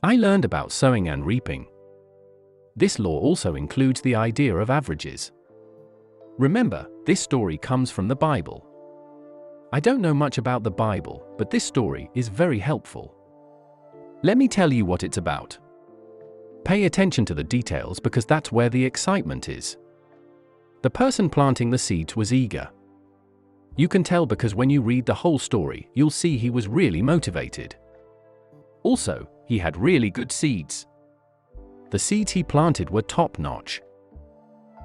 I learned about sowing and reaping. This law also includes the idea of averages. Remember, this story comes from the Bible. I don't know much about the Bible, but this story is very helpful. Let me tell you what it's about. Pay attention to the details because that's where the excitement is. The person planting the seeds was eager. You can tell because when you read the whole story, you'll see he was really motivated. Also, he had really good seeds. The seeds he planted were top-notch.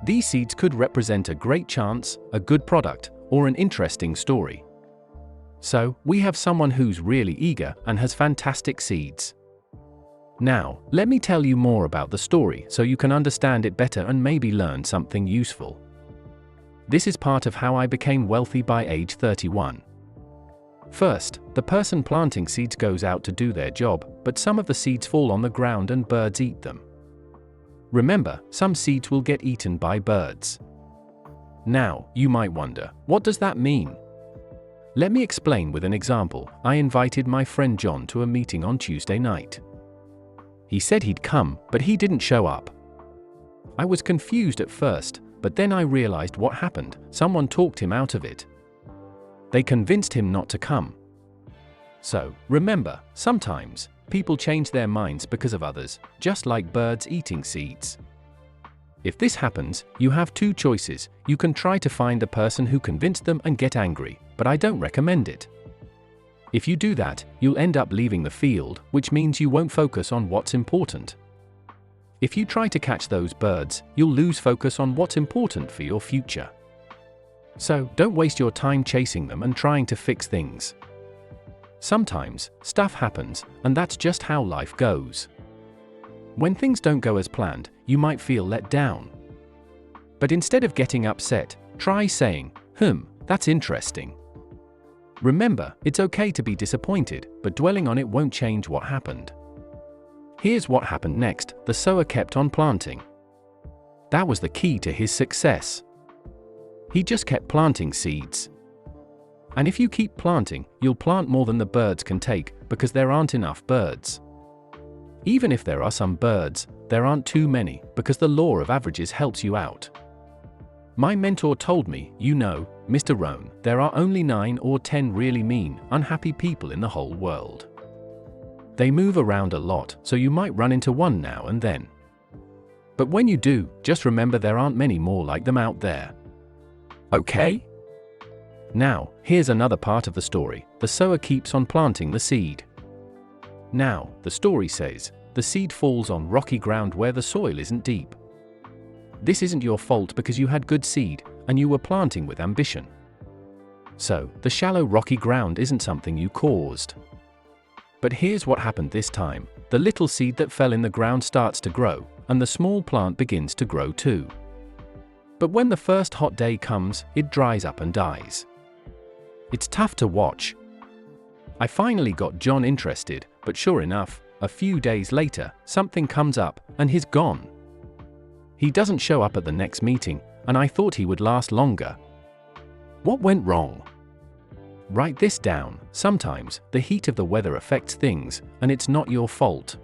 These seeds could represent a great chance, a good product, or an interesting story. So, we have someone who's really eager and has fantastic seeds. Now, let me tell you more about the story so you can understand it better and maybe learn something useful. This is part of how I became wealthy by age 31. First, the person planting seeds goes out to do their job, but some of the seeds fall on the ground and birds eat them. Remember, some seeds will get eaten by birds. Now, you might wonder, what does that mean? Let me explain with an example. I invited my friend John to a meeting on Tuesday night. He said he'd come, but he didn't show up. I was confused at first, but then I realized what happened. Someone talked him out of it. They convinced him not to come. So, remember, sometimes, people change their minds because of others, just like birds eating seeds. If this happens, you have two choices. You can try to find the person who convinced them and get angry, but I don't recommend it. If you do that, you'll end up leaving the field, which means you won't focus on what's important. If you try to catch those birds, you'll lose focus on what's important for your future. So, don't waste your time chasing them and trying to fix things. Sometimes, stuff happens, and that's just how life goes. When things don't go as planned, you might feel let down. But instead of getting upset, try saying, that's interesting. Remember, it's okay to be disappointed, but dwelling on it won't change what happened. Here's what happened next. The sower kept on planting. That was the key to his success. He just kept planting seeds. And if you keep planting, you'll plant more than the birds can take, because there aren't enough birds. Even if there are some birds, there aren't too many, because the law of averages helps you out. My mentor told me, Mr. Rohn, there are only 9 or 10 really mean, unhappy people in the whole world. They move around a lot, so you might run into one now and then. But when you do, just remember there aren't many more like them out there. Okay? Now, here's another part of the story. The sower keeps on planting the seed. Now, the story says, the seed falls on rocky ground where the soil isn't deep. This isn't your fault because you had good seed, and you were planting with ambition. So, the shallow rocky ground isn't something you caused. But here's what happened this time. The little seed that fell in the ground starts to grow, and the small plant begins to grow too. But when the first hot day comes, it dries up and dies. It's tough to watch. I finally got John interested, but sure enough, a few days later, something comes up, and he's gone. He doesn't show up at the next meeting, and I thought he would last longer. What went wrong? Write this down. Sometimes, the heat of the weather affects things, and it's not your fault.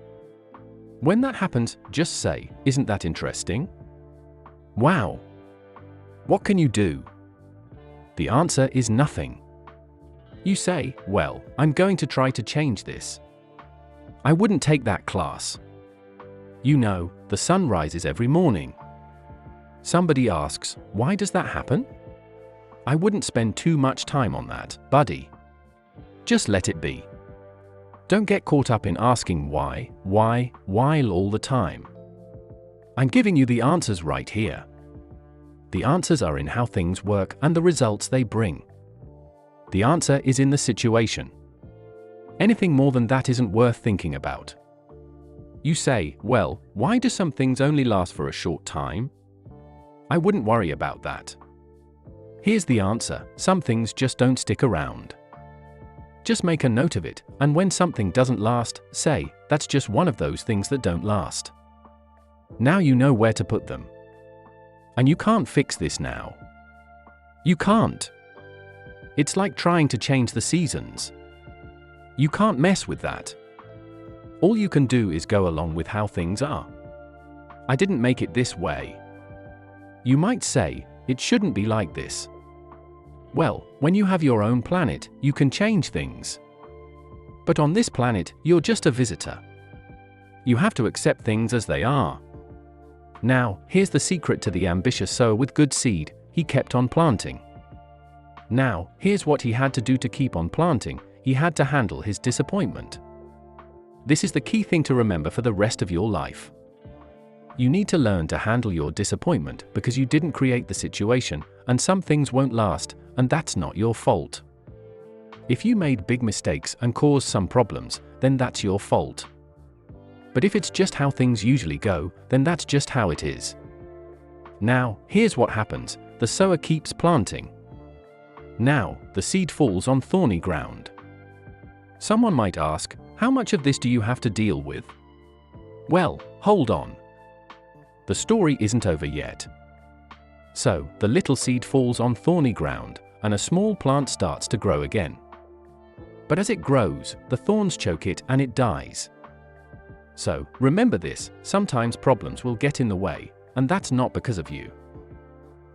When that happens, just say, "Isn't that interesting?" Wow! What can you do? The answer is nothing. You say, "Well, I'm going to try to change this. I wouldn't take that class. The sun rises every morning." Somebody asks, "Why does that happen?" I wouldn't spend too much time on that, buddy. Just let it be. Don't get caught up in asking why all the time. I'm giving you the answers right here. The answers are in how things work and the results they bring. The answer is in the situation. Anything more than that isn't worth thinking about. You say, "Well, why do some things only last for a short time?" I wouldn't worry about that. Here's the answer: some things just don't stick around. Just make a note of it, and when something doesn't last, say, "That's just one of those things that don't last." Now you know where to put them. And you can't fix this now. You can't. It's like trying to change the seasons. You can't mess with that. All you can do is go along with how things are. I didn't make it this way. You might say, it shouldn't be like this. Well, when you have your own planet, you can change things. But on this planet, you're just a visitor. You have to accept things as they are. Now, here's the secret to the ambitious sower with good seed: he kept on planting. Now, here's what he had to do to keep on planting: he had to handle his disappointment. This is the key thing to remember for the rest of your life. You need to learn to handle your disappointment because you didn't create the situation, and some things won't last, and that's not your fault. If you made big mistakes and caused some problems, then that's your fault. But if it's just how things usually go, then that's just how it is. Now, here's what happens: the sower keeps planting. Now, the seed falls on thorny ground. Someone might ask, how much of this do you have to deal with? Well, hold on. The story isn't over yet. So, the little seed falls on thorny ground, and a small plant starts to grow again. But as it grows, the thorns choke it and it dies. So, remember this: sometimes problems will get in the way, and that's not because of you.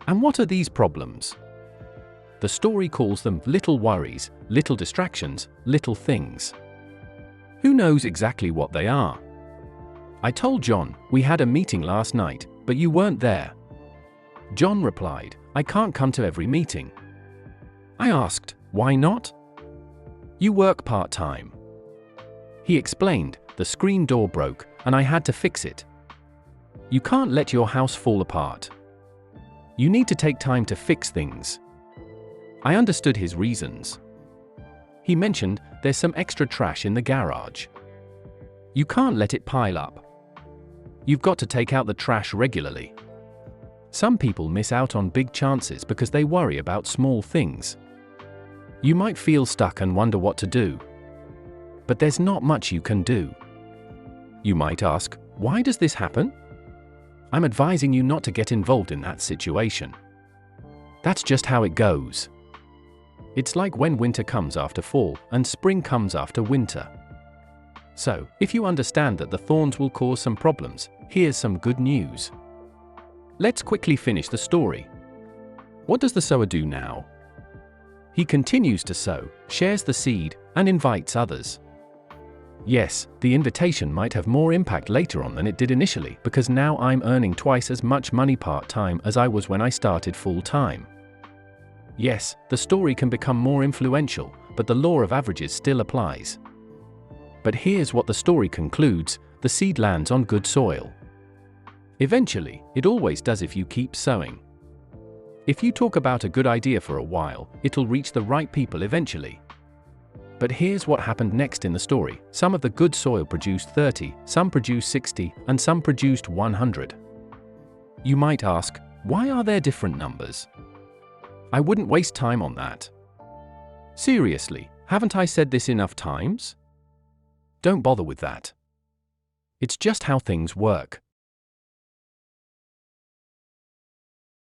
And what are these problems? The story calls them little worries, little distractions, little things. Who knows exactly what they are? I told John, we had a meeting last night, but you weren't there. John replied, I can't come to every meeting. I asked, why not? You work part-time. He explained, the screen door broke, and I had to fix it. You can't let your house fall apart. You need to take time to fix things. I understood his reasons. He mentioned, there's some extra trash in the garage. You can't let it pile up. You've got to take out the trash regularly. Some people miss out on big chances because they worry about small things. You might feel stuck and wonder what to do. But there's not much you can do. You might ask, why does this happen? I'm advising you not to get involved in that situation. That's just how it goes. It's like when winter comes after fall and spring comes after winter. So, if you understand that the thorns will cause some problems, here's some good news. Let's quickly finish the story. What does the sower do now? He continues to sow, shares the seed, and invites others. Yes, the invitation might have more impact later on than it did initially, because now I'm earning twice as much money part-time as I was when I started full-time. Yes, the story can become more influential, but the law of averages still applies. But here's what the story concludes: the seed lands on good soil. Eventually, it always does if you keep sowing. If you talk about a good idea for a while, it'll reach the right people eventually. But here's what happened next in the story: some of the good soil produced 30, some produced 60, and some produced 100. You might ask, why are there different numbers? I wouldn't waste time on that. Seriously, haven't I said this enough times? Don't bother with that. It's just how things work.